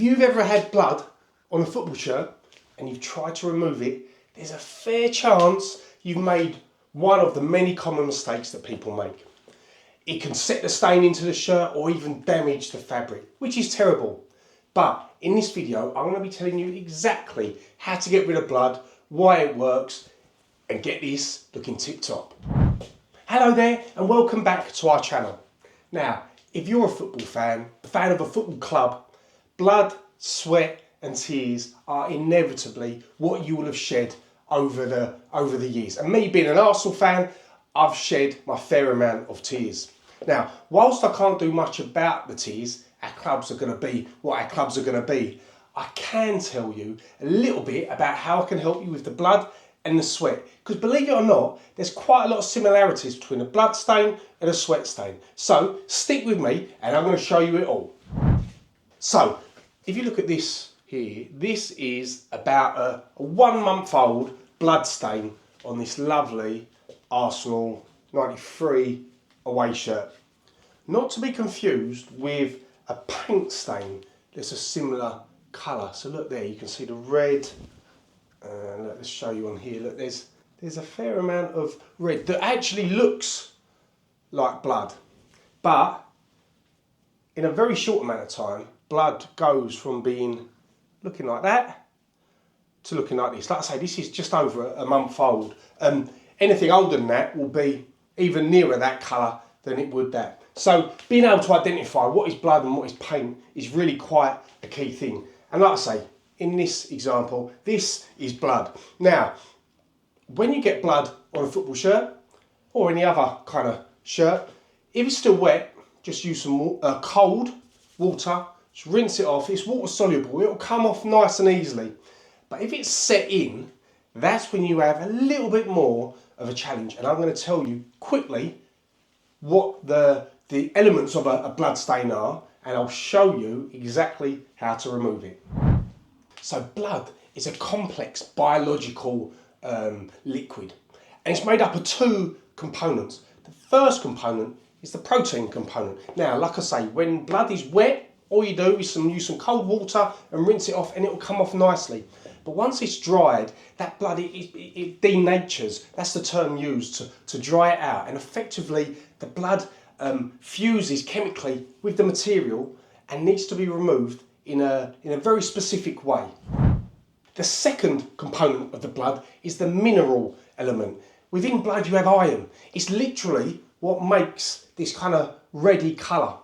you've ever had blood on a football shirt and you've tried to remove it, there's a fair chance you've made one of the many common mistakes that people make. It can set the stain into the shirt or even damage the fabric, which is terrible. But in this video, I'm going to be telling you exactly how to get rid of blood, why it works, and get this looking tip-top. Hello there, and welcome back to our channel. Now, if you're a football fan, a fan of a football club, blood, sweat and tears are inevitably what you will have shed over the years. And me being an Arsenal fan, I've shed my fair amount of tears. Now, whilst I can't do much about the tears, our clubs are going to be what our clubs are going to be, I can tell you a little bit about how I can help you with the blood and the sweat. Because believe it or not, there's quite a lot of similarities between a blood stain and a sweat stain. So stick with me and I'm going to show you it all. So if you look at this here, this is about a 1 month old blood stain on this lovely Arsenal 93 away shirt. Not to be confused with a paint stain that's a similar colour. So look there, you can see the red. Let's show you on here. Look, there's a fair amount of red that actually looks like blood, but in a very short amount of time, blood goes from looking like that to looking like this. Like I say, this is just over a month old. Anything older than that will be even nearer that colour than it would that. So being able to identify what is blood and what is paint is really quite a key thing. And like I say, in this example, this is blood. Now, when you get blood on a football shirt or any other kind of shirt, if it's still wet, just use some cold water, just rinse it off. It's water soluble, it'll come off nice and easily. But if it's set in, that's when you have a little bit more of a challenge. And I'm going to tell you quickly what the elements of a blood stain are, and I'll show you exactly how to remove it. So blood is a complex biological liquid, and it's made up of two components. The first component is the protein component. Now, like I say, when blood is wet, all you do is use some cold water and rinse it off, and it will come off nicely. But once it's dried, that blood, it denatures. That's the term used to dry it out, and effectively the blood fuses chemically with the material and needs to be removed in a very specific way. The second component of the blood is the mineral element. Within blood you have iron. It's literally what makes this kind of reddy colour.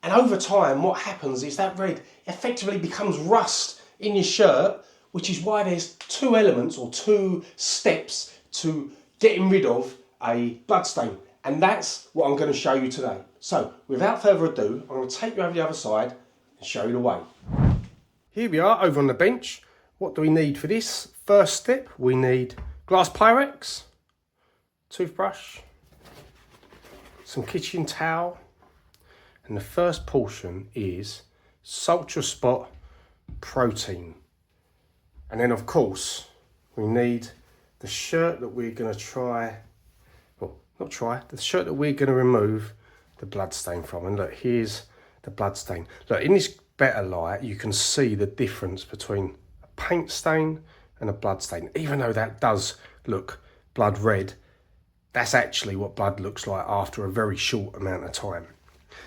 And over time what happens is that red effectively becomes rust in your shirt, which is why there's two elements or two steps to getting rid of a blood stain. And that's what I'm going to show you today. So without further ado, I'm going to take you over the other side and show you the way. Here we are over on the bench. What do we need for this? First step, we need glass Pyrex, toothbrush, some kitchen towel, and the first portion is Ultra Spot protein. And then of course, we need the shirt that we're going to the shirt that we're going to remove the blood stain from. And look, here's the blood stain. Look, in this better light, you can see the difference between a paint stain and a blood stain. Even though that does look blood red, that's actually what blood looks like after a very short amount of time.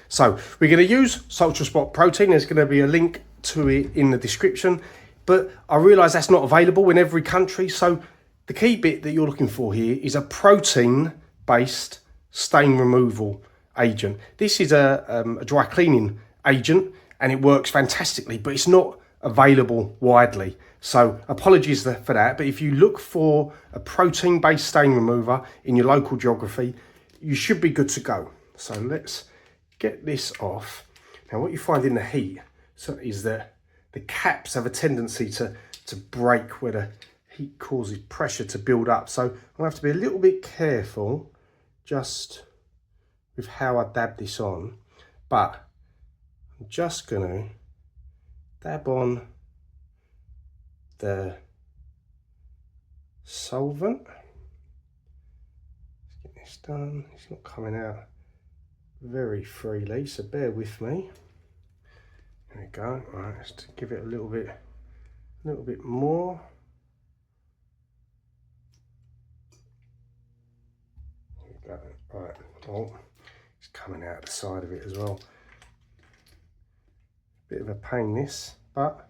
So we're going to use Ultra Spot protein. There's going to be a link to it in the description, but I realise that's not available in every country. So the key bit that you're looking for here is a protein-based stain removal agent. This is a dry cleaning agent and it works fantastically, but it's not available widely. So apologies for that, but if you look for a protein-based stain remover in your local geography, you should be good to go. So let's get this off. Now what you find in the heat is that the caps have a tendency to break where the heat causes pressure to build up. So I'm gonna have to be a little bit careful just with how I dab this on, but I'm just gonna dab on the solvent. Let's get this done. It's not coming out very freely, so bear with me. There we go. Right, let's give it a little bit more. There we go. Right. Oh, it's coming out the side of it as well. Bit of a pain this, but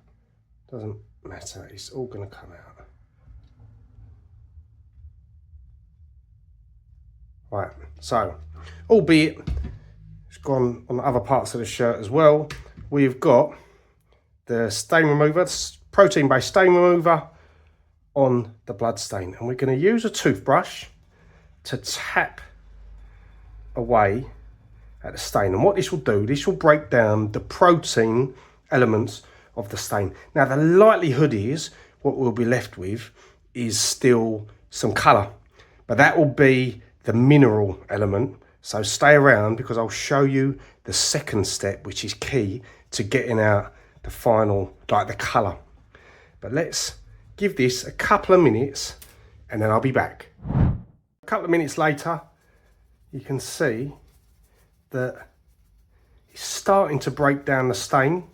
doesn't matter. It's all going to come out. Right. So, albeit it's gone on other parts of the shirt as well, we've got the stain remover, protein-based stain remover on the blood stain, and we're going to use a toothbrush to tap away at the stain. And what this will do, this will break down the protein elements of the stain. Now the likelihood is what we'll be left with is still some colour, but that will be the mineral element. So stay around, because I'll show you the second step, which is key to getting out the final, like the colour. But let's give this a couple of minutes and then I'll be back. A couple of minutes later, you can see that it's starting to break down the stain.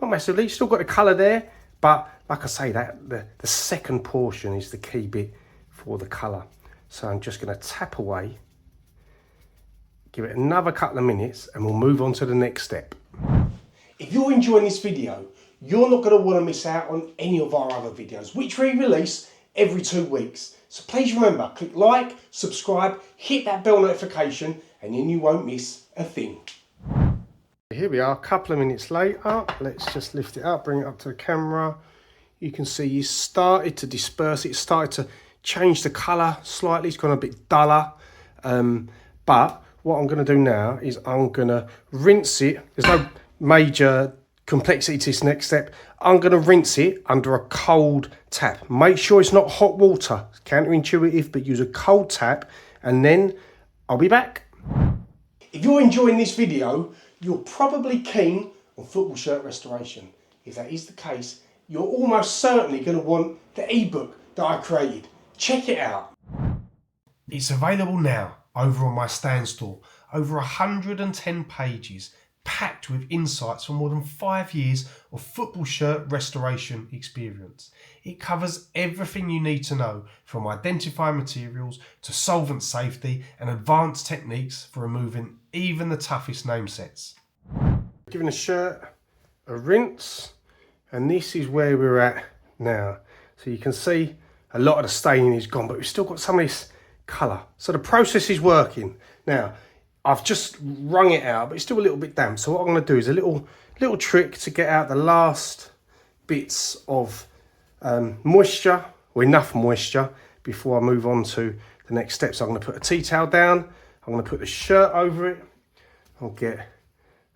Not massively, still got the colour there, but like I say, that the second portion is the key bit for the colour. So I'm just going to tap away, give it another couple of minutes, and we'll move on to the next step. If you're enjoying this video, you're not going to want to miss out on any of our other videos, which we release every 2 weeks. So please remember, click like, subscribe, hit that bell notification, and then you won't miss a thing. Here we are, a couple of minutes later. Let's just lift it up, bring it up to the camera. You can see you started to disperse it. It started to change the colour slightly. It's gone a bit duller. But what I'm going to do now is I'm going to rinse it. There's no major complexity to this next step. I'm going to rinse it under a cold tap. Make sure it's not hot water. It's counterintuitive, but use a cold tap, and then I'll be back. If you're enjoying this video, you're probably keen on football shirt restoration. If that is the case, you're almost certainly going to want the ebook that I created. Check it out. It's available now over on my Stan store. Over 110 pages, packed with insights from more than 5 years of football shirt restoration experience. It covers everything you need to know, from identifying materials to solvent safety and advanced techniques for removing even the toughest name sets. Giving a shirt a rinse, and this is where we're at now. So you can see a lot of the staining is gone, but we've still got some of this colour. So the process is working. Now, I've just wrung it out, but it's still a little bit damp. So what I'm going to do is a little trick to get out the last bits of moisture, or enough moisture, before I move on to the next step. So I'm going to put a tea towel down. I'm going to put the shirt over it. I'll get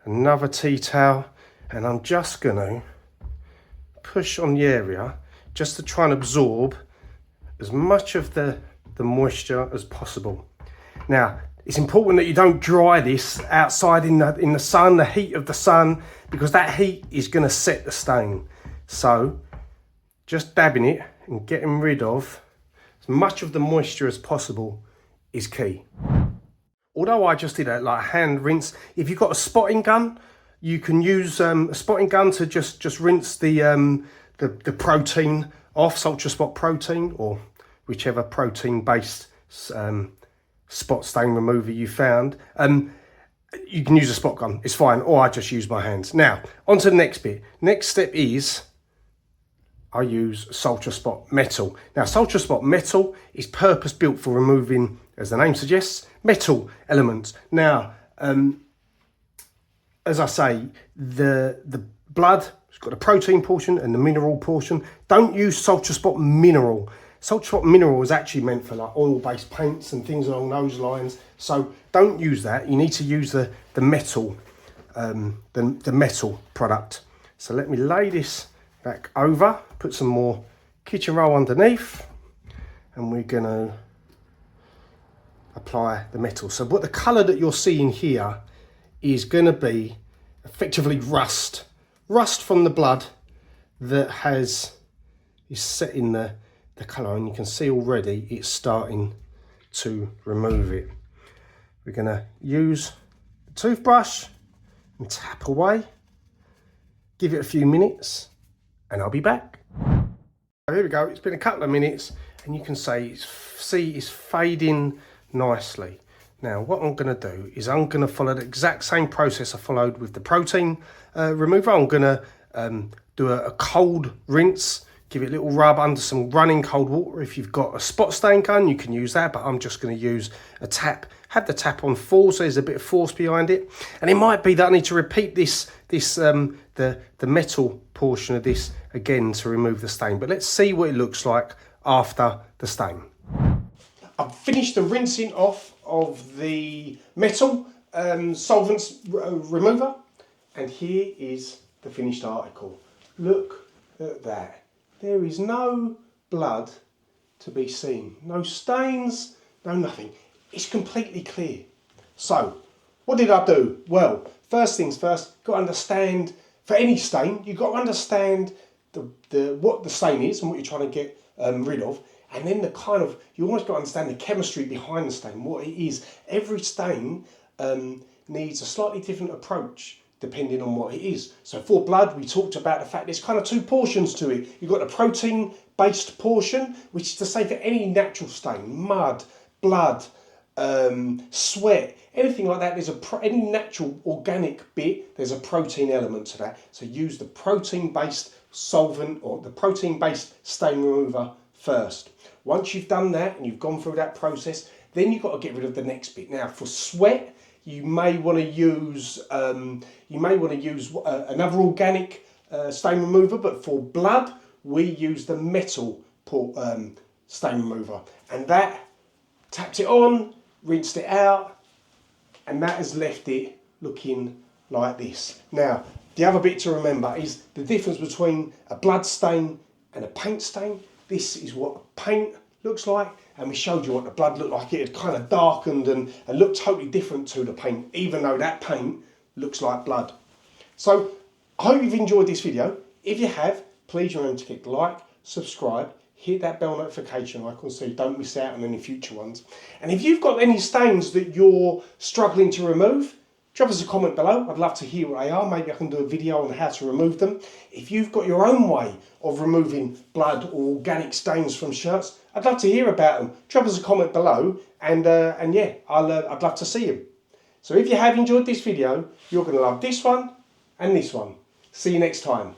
another tea towel, and I'm just going to push on the area just to try and absorb as much of the moisture as possible. Now, it's important that you don't dry this outside in the sun, the heat of the sun, because that heat is going to set the stain. So just dabbing it and getting rid of as much of the moisture as possible is key. Although I just did a hand rinse, if you've got a spotting gun, you can use a spotting gun to just rinse the protein off, Ultra Spot protein, or whichever protein-based spot stain remover you found. You can use a spot gun, it's fine, or I just use my hands. Now, on to the next bit. Next step is I use Ultra Spot Metal. Now, Ultra Spot Metal is purpose built for removing, as the name suggests, metal elements. Now, as I say, the blood has got a protein portion and the mineral portion. Don't use Ultra Spot Mineral. Ultra Spot Mineral is actually meant for like oil-based paints and things along those lines. So don't use that. You need to use the metal, the metal product. So let me lay this back over, put some more kitchen roll underneath, and we're going to apply the metal. So what the colour that you're seeing here is going to be effectively rust from the blood that is set in the colour, and you can see already it's starting to remove it. We're going to use the toothbrush and tap away give it a few minutes and I'll be back. Here we go, it's been a couple of minutes and you can see it's fading nicely. Now what I'm going to do is I'm going to follow the exact same process I followed with the protein remover. I'm going to do a cold rinse, give it a little rub under some running cold water. If you've got a spot stain gun, you can use that, but I'm just going to use a tap. Have the tap on full so there's a bit of force behind it. And it might be that I need to repeat the metal portion of this again to remove the stain. But let's see what it looks like after the stain. I've finished the rinsing off of the metal solvents remover, and here is the finished article. Look at that. There is no blood to be seen. No stains, no nothing. It's completely clear. So, what did I do? Well, first things first, got to understand, for any stain, you've got to understand what the stain is and what you're trying to get rid of. And then you almost got to understand the chemistry behind the stain, what it is. Every stain needs a slightly different approach depending on what it is. So for blood, we talked about the fact there's kind of two portions to it. You've got the protein-based portion, which is to say for any natural stain, mud, blood, sweat, anything like that, there's any natural organic bit, there's a protein element to that. So use the protein-based solvent or the protein-based stain remover first. Once you've done that and you've gone through that process, then you've got to get rid of the next bit. Now for sweat, you may want to use another organic stain remover, but for blood, we use the metal stain remover, and that taps it on, rinsed it out, and that has left it looking like this. Now, the other bit to remember is the difference between a blood stain and a paint stain. This is what paint looks like, and we showed you what the blood looked like. It had kind of darkened and looked totally different to the paint, even though that paint looks like blood. So I hope you've enjoyed this video. If you have, please remember to click like, subscribe, hit that bell notification icon so you don't miss out on any future ones. And if you've got any stains that you're struggling to remove, drop us a comment below. I'd love to hear what they are. Maybe I can do a video on how to remove them. If you've got your own way of removing blood or organic stains from shirts, I'd love to hear about them. Drop us a comment below, and yeah, I'd love to see them. So if you have enjoyed this video, you're going to love this one and this one. See you next time.